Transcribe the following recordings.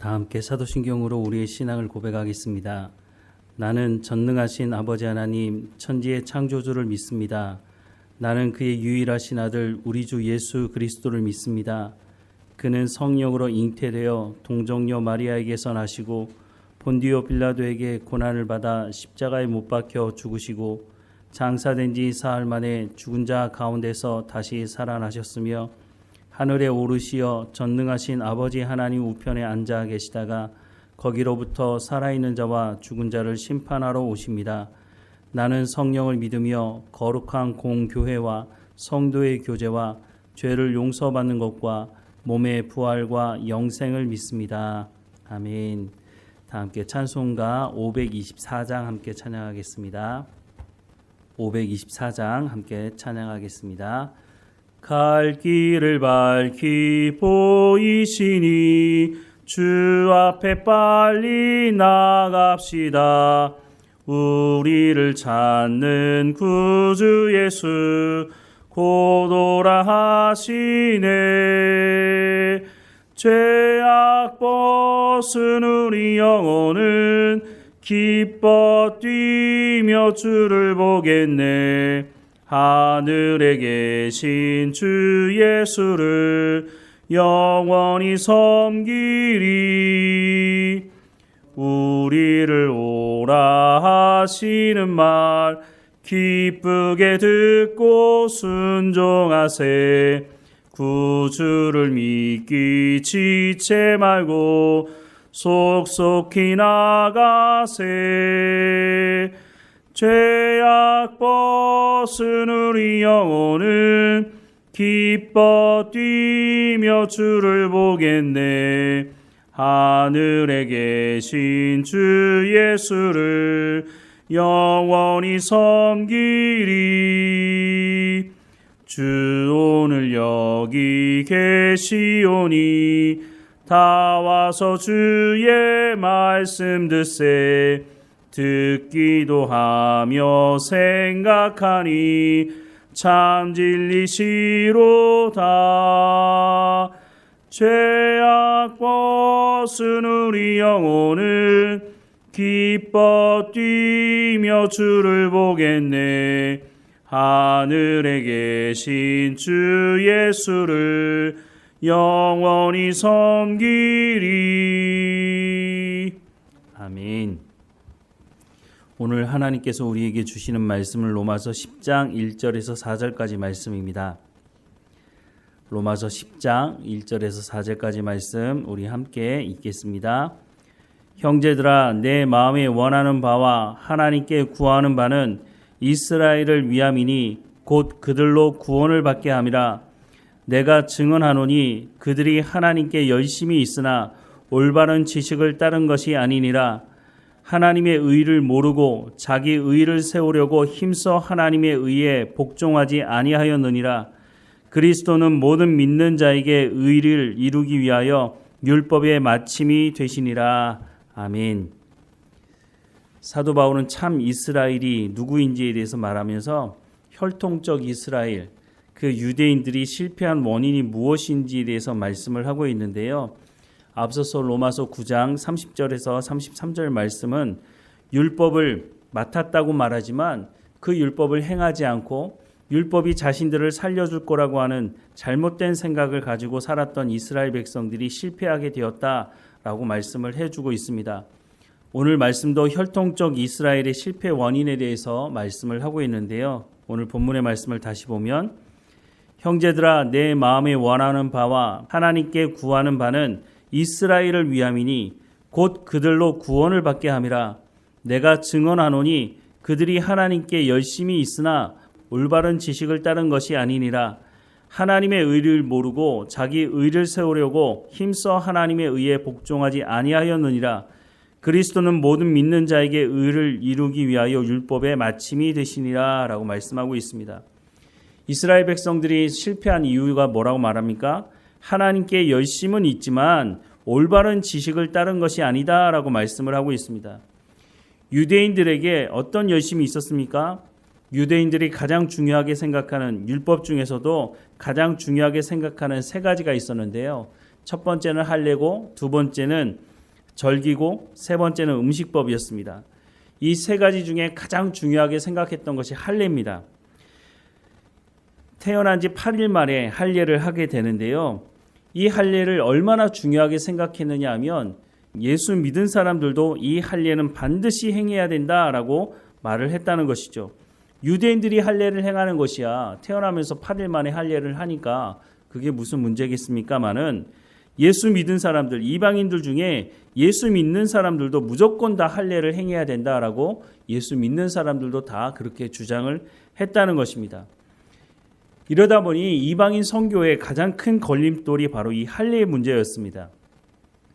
다 함께 사도신경으로 우리의 신앙을 고백하겠습니다. 나는 전능하신 아버지 하나님 천지의 창조주를 믿습니다. 나는 그의 유일하신 아들 우리 주 예수 그리스도를 믿습니다. 그는 성령으로 잉태되어 동정녀 마리아에게서 나시고 본디오 빌라도에게 고난을 받아 십자가에 못 박혀 죽으시고 장사된 지 사흘 만에 죽은 자 가운데서 다시 살아나셨으며 하늘에 오르시어 전능하신 아버지 하나님 우편에 앉아 계시다가 거기로부터 살아있는 자와 죽은 자를 심판하러 오십니다. 나는 성령을 믿으며 거룩한 공교회와 성도의 교제와 죄를 용서받는 것과 몸의 부활과 영생을 믿습니다. 아멘. 다 함께 찬송가 524장 함께 찬양하겠습니다. 524장 함께 찬양하겠습니다. 갈 길을 밝히 보이시니 주 앞에 빨리 나갑시다. 우리를 찾는 구주 예수 곧 오라 하시네. 죄악 벗은 우리 영혼은 기뻐 뛰며 주를 보겠네. 하늘에 계신 주 예수를 영원히 섬기리. 우리를 오라 하시는 말 기쁘게 듣고 순종하세. 구주를 믿기 지체 말고 속속히 나가세. 죄악 벗은 우리 영혼은 기뻐 뛰며 주를 보겠네. 하늘에 계신 주 예수를 영원히 섬기리. 주 오늘 여기 계시오니 다 와서 주의 말씀 듣세. 듣기도 하며 생각하니 참 진리시로다. 죄악 벗은 우리 영혼은 기뻐 뛰며 주를 보겠네. 하늘에 계신 주 예수를 영원히 섬기리. 아멘. 오늘 하나님께서 우리에게 주시는 말씀은 로마서 10장 1절에서 4절까지 말씀입니다. 로마서 10장 1절에서 4절까지 말씀 우리 함께 읽겠습니다. 형제들아, 내 마음에 원하는 바와 하나님께 구하는 바는 이스라엘을 위함이니 곧 그들로 구원을 받게 함이라. 내가 증언하노니 그들이 하나님께 열심히 있으나 올바른 지식을 따른 것이 아니니라. 하나님의 의를 모르고 자기 의를 세우려고 힘써 하나님의 의에 복종하지 아니하였느니라. 그리스도는 모든 믿는 자에게 의를 이루기 위하여 율법의 마침이 되시니라. 아멘. 사도 바울은 참 이스라엘이 누구인지에 대해서 말하면서 혈통적 이스라엘, 그 유대인들이 실패한 원인이 무엇인지에 대해서 말씀을 하고 있는데요. 앞서서 로마서 9장 30절에서 33절 말씀은 율법을 맡았다고 말하지만 그 율법을 행하지 않고 율법이 자신들을 살려줄 거라고 하는 잘못된 생각을 가지고 살았던 이스라엘 백성들이 실패하게 되었다라고 말씀을 해주고 있습니다. 오늘 말씀도 혈통적 이스라엘의 실패 원인에 대해서 말씀을 하고 있는데요. 오늘 본문의 말씀을 다시 보면 형제들아, 내 마음에 원하는 바와 하나님께 구하는 바는 이스라엘을 위함이니 곧 그들로 구원을 받게 함이라. 내가 증언하노니 그들이 하나님께 열심히 있으나 올바른 지식을 따른 것이 아니니라. 하나님의 의를 모르고 자기 의를 세우려고 힘써 하나님의 의에 복종하지 아니하였느니라. 그리스도는 모든 믿는 자에게 의를 이루기 위하여 율법의 마침이 되시니라 라고 말씀하고 있습니다. 이스라엘 백성들이 실패한 이유가 뭐라고 말합니까? 하나님께 열심은 있지만 올바른 지식을 따른 것이 아니다 라고 말씀을 하고 있습니다. 유대인들에게 어떤 열심이 있었습니까? 유대인들이 가장 중요하게 생각하는 율법 중에서도 가장 중요하게 생각하는 세 가지가 있었는데요. 첫 번째는 할례고, 두 번째는 절기고 세 번째는 음식법이었습니다. 이 세 가지 중에 가장 중요하게 생각했던 것이 할례입니다. 태어난 지 8일 만에 할례를 하게 되는데요. 이 할례를 얼마나 중요하게 생각했느냐 하면 예수 믿은 사람들도 이 할례는 반드시 행해야 된다라고 말을 했다는 것이죠. 유대인들이 할례를 행하는 것이야 태어나면서 8일 만에 할례를 하니까 그게 무슨 문제겠습니까마는 예수 믿은 사람들, 이방인들 중에 예수 믿는 사람들도 무조건 다 할례를 행해야 된다라고 예수 믿는 사람들도 다 그렇게 주장을 했다는 것입니다. 이러다 보니 이방인 선교의 가장 큰 걸림돌이 바로 이 할례의 문제였습니다.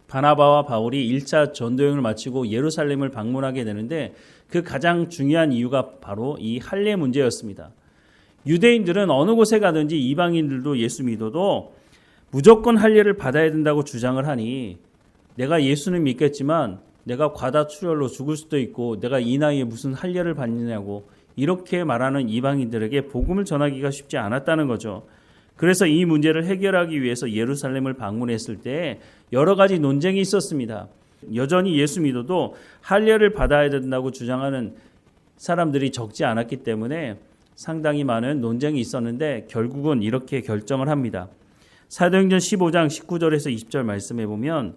바나바와 바울이 1차 전도여행을 마치고 예루살렘을 방문하게 되는데 그 가장 중요한 이유가 바로 이 할례 문제였습니다. 유대인들은 어느 곳에 가든지 이방인들도 예수 믿어도 무조건 할례를 받아야 된다고 주장을 하니 내가 예수는 믿겠지만 내가 과다출혈로 죽을 수도 있고 내가 이 나이에 무슨 할례를 받느냐고 이렇게 말하는 이방인들에게 복음을 전하기가 쉽지 않았다는 거죠. 그래서 이 문제를 해결하기 위해서 예루살렘을 방문했을 때 여러 가지 논쟁이 있었습니다. 여전히 예수 믿어도 할례를 받아야 된다고 주장하는 사람들이 적지 않았기 때문에 상당히 많은 논쟁이 있었는데 결국은 이렇게 결정을 합니다. 사도행전 15장 19절에서 20절 말씀해 보면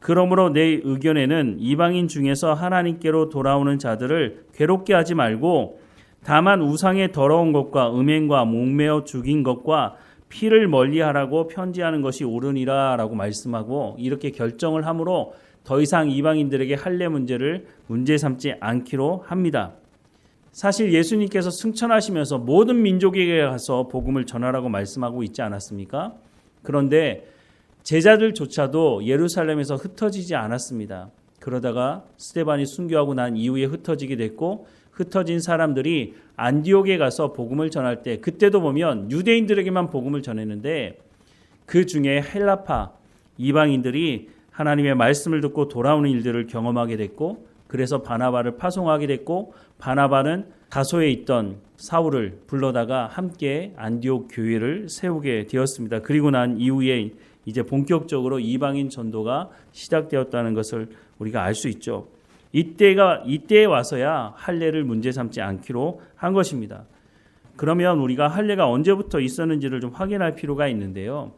그러므로 내 의견에는 이방인 중에서 하나님께로 돌아오는 자들을 괴롭게 하지 말고 다만 우상의 더러운 것과 음행과 목매어 죽인 것과 피를 멀리하라고 편지하는 것이 옳으니라 라고 말씀하고 이렇게 결정을 함으로 더 이상 이방인들에게 할례 문제를 문제 삼지 않기로 합니다. 사실 예수님께서 승천하시면서 모든 민족에게 가서 복음을 전하라고 말씀하고 있지 않았습니까? 그런데 제자들조차도 예루살렘에서 흩어지지 않았습니다. 그러다가 스데반이 순교하고 난 이후에 흩어지게 됐고 흩어진 사람들이 안디옥에 가서 복음을 전할 때 그때도 보면 유대인들에게만 복음을 전했는데 그 중에 헬라파 이방인들이 하나님의 말씀을 듣고 돌아오는 일들을 경험하게 됐고 그래서 바나바를 파송하게 됐고 바나바는 다소에 있던 사울을 불러다가 함께 안디옥 교회를 세우게 되었습니다. 그리고 난 이후에 이제 본격적으로 이방인 전도가 시작되었다는 것을 우리가 알 수 있죠. 이때에 와서야 할례를 문제 삼지 않기로 한 것입니다. 그러면 우리가 할례가 언제부터 있었는지를 좀 확인할 필요가 있는데요.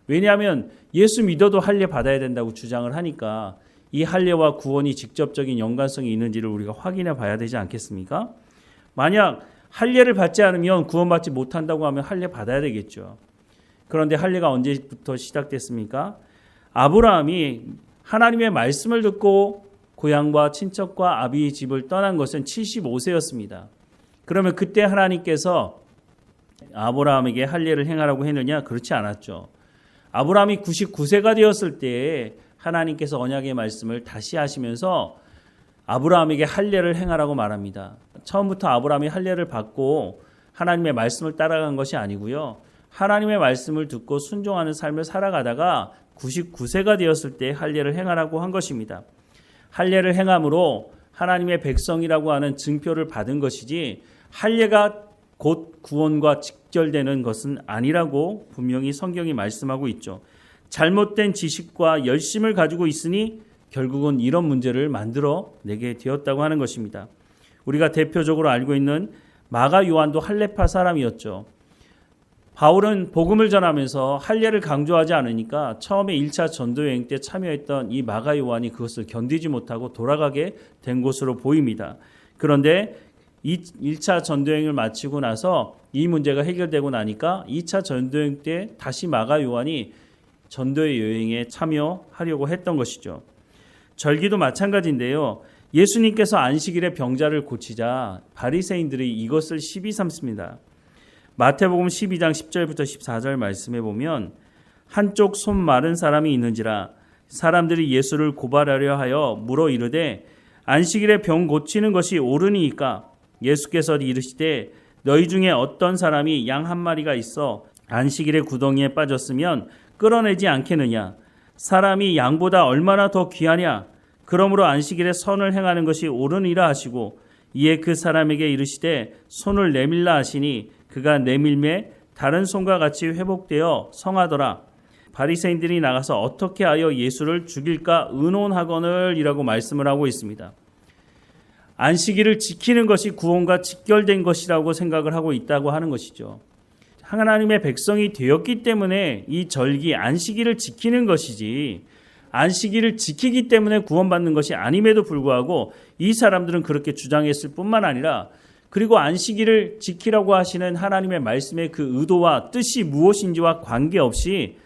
왜냐하면 예수 믿어도 할례 받아야 된다고 주장을 하니까 이 할례와 구원이 직접적인 연관성이 있는지를 우리가 확인해 봐야 되지 않겠습니까? 만약 할례를 받지 않으면 구원받지 못한다고 하면 할례 받아야 되겠죠. 그런데 할례가 언제부터 시작됐습니까? 아브라함이 하나님의 말씀을 듣고 고향과 친척과 아비의 집을 떠난 것은 75세였습니다. 그러면 그때 하나님께서 아브라함에게 할례를 행하라고 했느냐? 그렇지 않았죠. 아브라함이 99세가 되었을 때에 하나님께서 언약의 말씀을 다시 하시면서 아브라함에게 할례를 행하라고 말합니다. 처음부터 아브라함이 할례를 받고 하나님의 말씀을 따라간 것이 아니고요. 하나님의 말씀을 듣고 순종하는 삶을 살아가다가 99세가 되었을 때 할례를 행하라고 한 것입니다. 할례를 행함으로 하나님의 백성이라고 하는 증표를 받은 것이지 할례가 곧 구원과 직결되는 것은 아니라고 분명히 성경이 말씀하고 있죠. 잘못된 지식과 열심을 가지고 있으니 결국은 이런 문제를 만들어 내게 되었다고 하는 것입니다. 우리가 대표적으로 알고 있는 마가 요한도 할례파 사람이었죠. 바울은 복음을 전하면서 할례를 강조하지 않으니까 처음에 1차 전도여행 때 참여했던 이 마가 요한이 그것을 견디지 못하고 돌아가게 된 것으로 보입니다. 그런데 1차 전도여행을 마치고 나서 이 문제가 해결되고 나니까 2차 전도여행 때 다시 마가 요한이 전도의 여행에 참여하려고 했던 것이죠. 절기도 마찬가지인데요. 예수님께서 안식일에 병자를 고치자 바리새인들이 이것을 시비 삼습니다. 마태복음 12장 10절부터 14절 말씀해 보면 한쪽 손 마른 사람이 있는지라 사람들이 예수를 고발하려 하여 물어 이르되 안식일에 병 고치는 것이 옳으니이까 예수께서 이르시되 너희 중에 어떤 사람이 양 한 마리가 있어 안식일에 구덩이에 빠졌으면 끌어내지 않겠느냐 사람이 양보다 얼마나 더 귀하냐 그러므로 안식일에 선을 행하는 것이 옳으니라 하시고 이에 그 사람에게 이르시되 손을 내밀라 하시니 그가 내밀매 다른 손과 같이 회복되어 성하더라. 바리새인들이 나가서 어떻게 하여 예수를 죽일까 의논하거늘이라고 말씀을 하고 있습니다. 안식일을 지키는 것이 구원과 직결된 것이라고 생각을 하고 있다고 하는 것이죠. 하나님의 백성이 되었기 때문에 이 절기 안식일을 지키는 것이지 안식일을 지키기 때문에 구원받는 것이 아님에도 불구하고 이 사람들은 그렇게 주장했을 뿐만 아니라 그리고 안식일을 지키라고 하시는 하나님의 말씀의 그 의도와 뜻이 무엇인지와 관계없이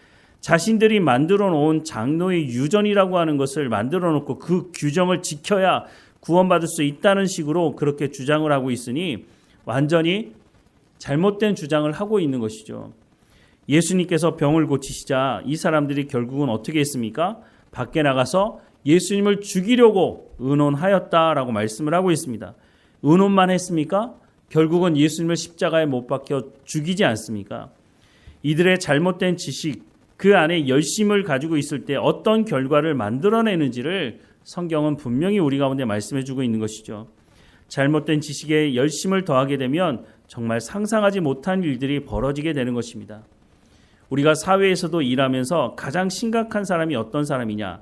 자신들이 만들어 놓은 장로의 유전이라고 하는 것을 만들어 놓고 그 규정을 지켜야 구원받을 수 있다는 식으로 그렇게 주장을 하고 있으니 완전히 잘못된 주장을 하고 있는 것이죠. 예수님께서 병을 고치시자 이 사람들이 결국은 어떻게 했습니까? 밖에 나가서 예수님을 죽이려고 의논하였다라고 말씀을 하고 있습니다. 의논만 했습니까? 결국은 예수님을 십자가에 못 박혀 죽이지 않습니까? 이들의 잘못된 지식, 그 안에 열심을 가지고 있을 때 어떤 결과를 만들어내는지를 성경은 분명히 우리 가운데 말씀해주고 있는 것이죠. 잘못된 지식에 열심을 더하게 되면 정말 상상하지 못한 일들이 벌어지게 되는 것입니다. 우리가 사회에서도 일하면서 가장 심각한 사람이 어떤 사람이냐?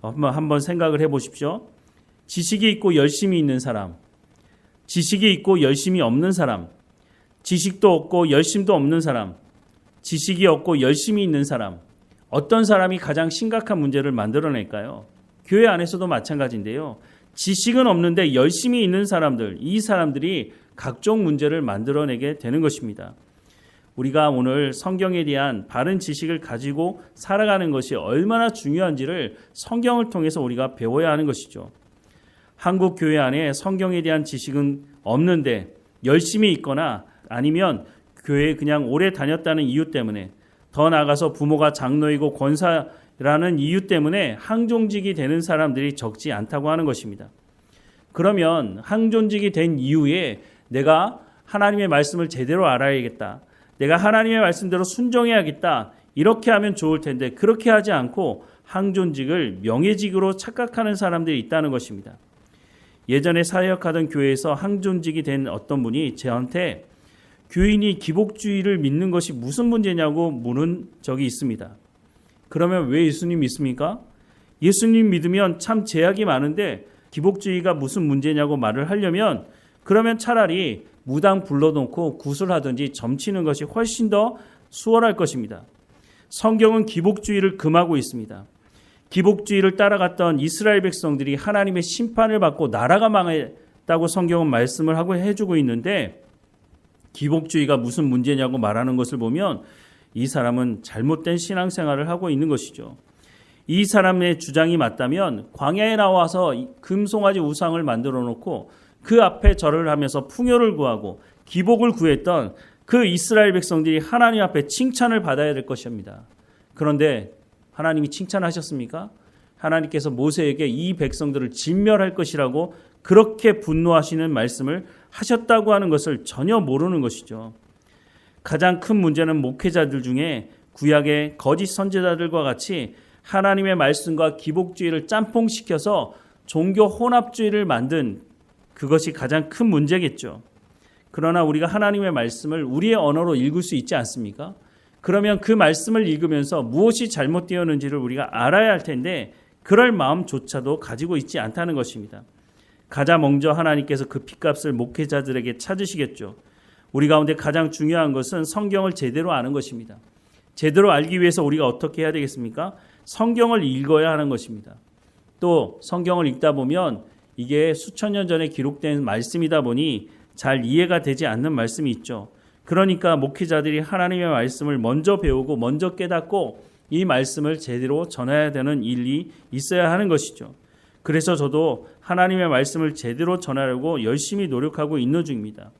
한번 생각을 해보십시오. 지식이 있고 열심이 있는 사람, 지식이 있고 열심이 없는 사람, 지식도 없고 열심도 없는 사람, 지식이 없고 열심이 있는 사람, 어떤 사람이 가장 심각한 문제를 만들어낼까요? 교회 안에서도 마찬가지인데요. 지식은 없는데 열심이 있는 사람들, 이 사람들이 각종 문제를 만들어내게 되는 것입니다. 우리가 오늘 성경에 대한 바른 지식을 가지고 살아가는 것이 얼마나 중요한지를 성경을 통해서 우리가 배워야 하는 것이죠. 한국 교회 안에 성경에 대한 지식은 없는데 열심히 있거나 아니면 교회에 그냥 오래 다녔다는 이유 때문에 더 나아가서 부모가 장로이고 권사라는 이유 때문에 항존직이 되는 사람들이 적지 않다고 하는 것입니다. 그러면 항존직이 된 이후에 내가 하나님의 말씀을 제대로 알아야겠다. 내가 하나님의 말씀대로 순종해야겠다. 이렇게 하면 좋을 텐데 그렇게 하지 않고 항존직을 명예직으로 착각하는 사람들이 있다는 것입니다. 예전에 사역하던 교회에서 항존직이 된 어떤 분이 저한테 교인이 기복주의를 믿는 것이 무슨 문제냐고 물은 적이 있습니다. 그러면 왜 예수님 믿습니까? 예수님 믿으면 참 제약이 많은데 기복주의가 무슨 문제냐고 말을 하려면 그러면 차라리 무당 불러놓고 구슬하든지 점치는 것이 훨씬 더 수월할 것입니다. 성경은 기복주의를 금하고 있습니다. 기복주의를 따라갔던 이스라엘 백성들이 하나님의 심판을 받고 나라가 망했다고 성경은 말씀을 하고 해주고 있는데 기복주의가 무슨 문제냐고 말하는 것을 보면 이 사람은 잘못된 신앙생활을 하고 있는 것이죠. 이 사람의 주장이 맞다면 광야에 나와서 금송아지 우상을 만들어 놓고 그 앞에 절을 하면서 풍요를 구하고 기복을 구했던 그 이스라엘 백성들이 하나님 앞에 칭찬을 받아야 될 것입니다. 그런데 하나님이 칭찬하셨습니까? 하나님께서 모세에게 이 백성들을 진멸할 것이라고 그렇게 분노하시는 말씀을 하셨다고 하는 것을 전혀 모르는 것이죠. 가장 큰 문제는 목회자들 중에 구약의 거짓 선지자들과 같이 하나님의 말씀과 기복주의를 짬뽕시켜서 종교 혼합주의를 만든 그것이 가장 큰 문제겠죠. 그러나 우리가 하나님의 말씀을 우리의 언어로 읽을 수 있지 않습니까? 그러면 그 말씀을 읽으면서 무엇이 잘못되었는지를 우리가 알아야 할 텐데 그럴 마음조차도 가지고 있지 않다는 것입니다. 가장 먼저 하나님께서 그 핏값을 목회자들에게 찾으시겠죠. 우리 가운데 가장 중요한 것은 성경을 제대로 아는 것입니다. 제대로 알기 위해서 우리가 어떻게 해야 되겠습니까? 성경을 읽어야 하는 것입니다. 또 성경을 읽다 보면 이게 수천 년 전에 기록된 말씀이다 보니 잘 이해가 되지 않는 말씀이 있죠. 그러니까 목회자들이 하나님의 말씀을 먼저 배우고 먼저 깨닫고 이 말씀을 제대로 전해야 되는 일이 있어야 하는 것이죠. 그래서 저도 하나님의 말씀을 제대로 전하려고 열심히 노력하고 있는 중입니다.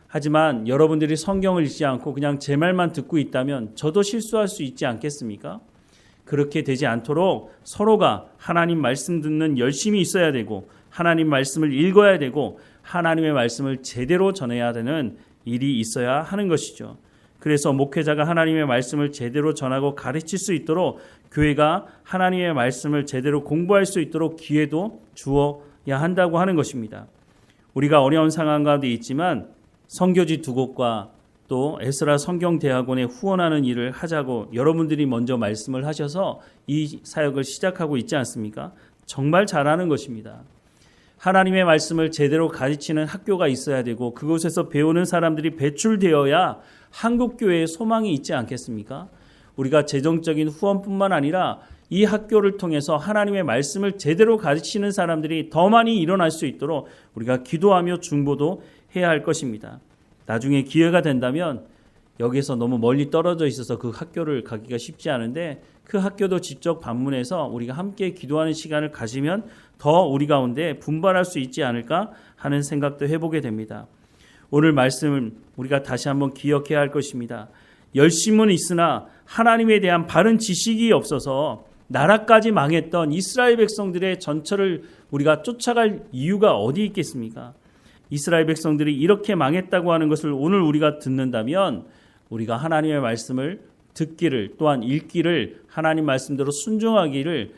하지만 여러분들이 성경을 읽지 않고 그냥 제 말만 듣고 있다면 저도 실수할 수 있지 않겠습니까? 그렇게 되지 않도록 서로가 하나님 말씀 듣는 열심이 있어야 되고 하나님 말씀을 읽어야 되고 하나님의 말씀을 제대로 전해야 되는 일이 있어야 하는 것이죠. 그래서 목회자가 하나님의 말씀을 제대로 전하고 가르칠 수 있도록 교회가 하나님의 말씀을 제대로 공부할 수 있도록 기회도 주어야 한다고 하는 것입니다. 우리가 어려운 상황 가운데 있지만 선교지 2곳과 또 에스라 성경대학원에 후원하는 일을 하자고 여러분들이 먼저 말씀을 하셔서 이 사역을 시작하고 있지 않습니까? 정말 잘하는 것입니다. 하나님의 말씀을 제대로 가르치는 학교가 있어야 되고 그곳에서 배우는 사람들이 배출되어야 한국교회에 소망이 있지 않겠습니까? 우리가 재정적인 후원뿐만 아니라 이 학교를 통해서 하나님의 말씀을 제대로 가르치는 사람들이 더 많이 일어날 수 있도록 우리가 기도하며 중보도 해야 할 것입니다. 나중에 기회가 된다면 여기서 너무 멀리 떨어져 있어서 그 학교를 가기가 쉽지 않은데 그 학교도 직접 방문해서 우리가 함께 기도하는 시간을 가지면 더 우리 가운데 분발할 수 있지 않을까 하는 생각도 해보게 됩니다. 오늘 말씀을 우리가 다시 한번 기억해야 할 것입니다. 열심은 있으나 하나님에 대한 바른 지식이 없어서 나라까지 망했던 이스라엘 백성들의 전철을 우리가 쫓아갈 이유가 어디 있겠습니까? 이스라엘 백성들이 이렇게 망했다고 하는 것을 오늘 우리가 듣는다면 우리가 하나님의 말씀을 듣기를 또한 읽기를 하나님 말씀대로 순종하기를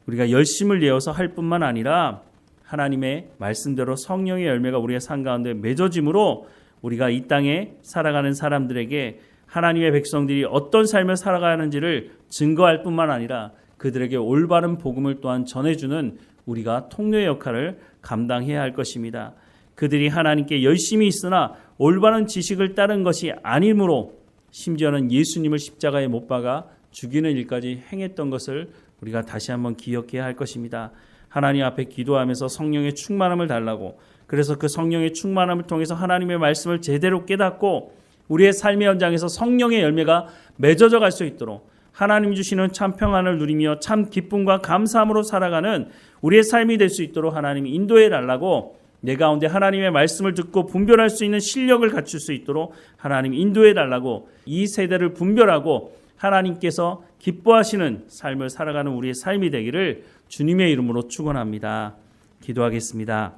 우리가 열심을 내어서 할 뿐만 아니라 하나님의 말씀대로 성령의 열매가 우리의 삶 가운데 맺어짐으로 우리가 이 땅에 살아가는 사람들에게 하나님의 백성들이 어떤 삶을 살아가는지를 증거할 뿐만 아니라 그들에게 올바른 복음을 또한 전해주는 우리가 통로의 역할을 감당해야 할 것입니다. 그들이 하나님께 열심히 있으나 올바른 지식을 따른 것이 아니므로 심지어는 예수님을 십자가에 못 박아 죽이는 일까지 행했던 것을 우리가 다시 한번 기억해야 할 것입니다. 하나님 앞에 기도하면서 성령의 충만함을 달라고, 그래서 그 성령의 충만함을 통해서 하나님의 말씀을 제대로 깨닫고 우리의 삶의 현장에서 성령의 열매가 맺어져 갈 수 있도록 하나님 주시는 참 평안을 누리며 참 기쁨과 감사함으로 살아가는 우리의 삶이 될 수 있도록 하나님이 인도해 달라고, 내 가운데 하나님의 말씀을 듣고 분별할 수 있는 실력을 갖출 수 있도록 하나님 인도해 달라고, 이 세대를 분별하고 하나님께서 기뻐하시는 삶을 살아가는 우리의 삶이 되기를 주님의 이름으로 축원합니다. 기도하겠습니다.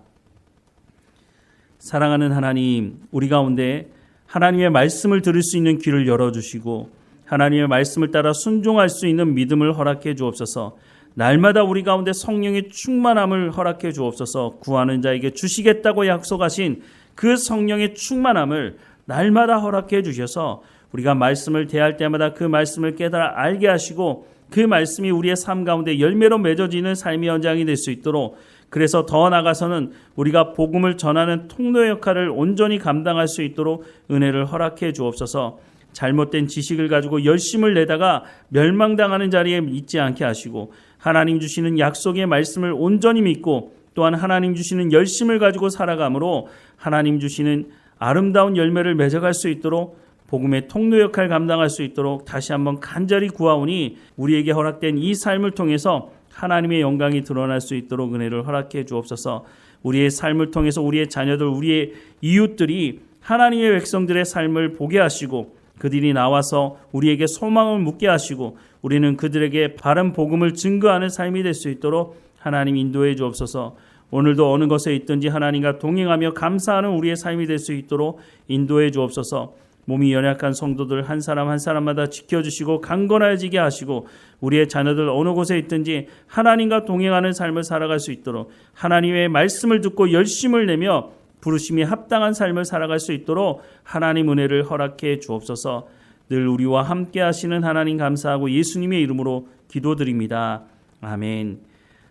사랑하는 하나님, 우리 가운데 하나님의 말씀을 들을 수 있는 귀를 열어주시고 하나님의 말씀을 따라 순종할 수 있는 믿음을 허락해 주옵소서. 날마다 우리 가운데 성령의 충만함을 허락해 주옵소서. 구하는 자에게 주시겠다고 약속하신 그 성령의 충만함을 날마다 허락해 주셔서 우리가 말씀을 대할 때마다 그 말씀을 깨달아 알게 하시고 그 말씀이 우리의 삶 가운데 열매로 맺어지는 삶의 현장이 될 수 있도록, 그래서 더 나아가서는 우리가 복음을 전하는 통로의 역할을 온전히 감당할 수 있도록 은혜를 허락해 주옵소서. 잘못된 지식을 가지고 열심을 내다가 멸망당하는 자리에 있지 않게 하시고 하나님 주시는 약속의 말씀을 온전히 믿고 또한 하나님 주시는 열심을 가지고 살아감으로 하나님 주시는 아름다운 열매를 맺어갈 수 있도록 복음의 통로 역할을 감당할 수 있도록 다시 한번 간절히 구하오니 우리에게 허락된 이 삶을 통해서 하나님의 영광이 드러날 수 있도록 은혜를 허락해 주옵소서. 우리의 삶을 통해서 우리의 자녀들, 우리의 이웃들이 하나님의 백성들의 삶을 보게 하시고 그들이 나와서 우리에게 소망을 묻게 하시고 우리는 그들에게 바른 복음을 증거하는 삶이 될 수 있도록 하나님 인도해 주옵소서. 오늘도 어느 것에 있든지 하나님과 동행하며 감사하는 우리의 삶이 될 수 있도록 인도해 주옵소서. 몸이 연약한 성도들 한 사람 한 사람마다 지켜주시고 강건해지게 하시고 우리의 자녀들 어느 곳에 있든지 하나님과 동행하는 삶을 살아갈 수 있도록 하나님의 말씀을 듣고 열심을 내며 부르심이 합당한 삶을 살아갈 수 있도록 하나님 은혜를 허락해 주옵소서. 늘 우리와 함께 하시는 하나님 감사하고 예수님의 이름으로 기도드립니다. 아멘.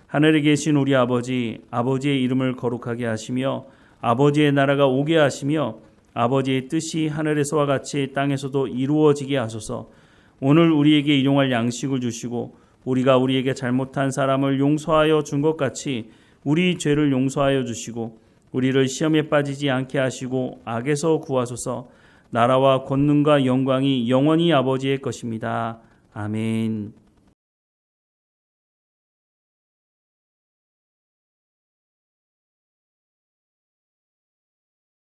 하늘에 계신 우리 아버지, 아버지의 이름을 거룩하게 하시며 아버지의 나라가 오게 하시며 아버지의 뜻이 하늘에서와 같이 땅에서도 이루어지게 하소서. 오늘 우리에게 일용할 양식을 주시고 우리가 우리에게 잘못한 사람을 용서하여 준 것 같이 우리 죄를 용서하여 주시고 우리를 시험에 빠지지 않게 하시고 악에서 구하소서. 나라와 권능과 영광이 영원히 아버지의 것입니다. 아멘.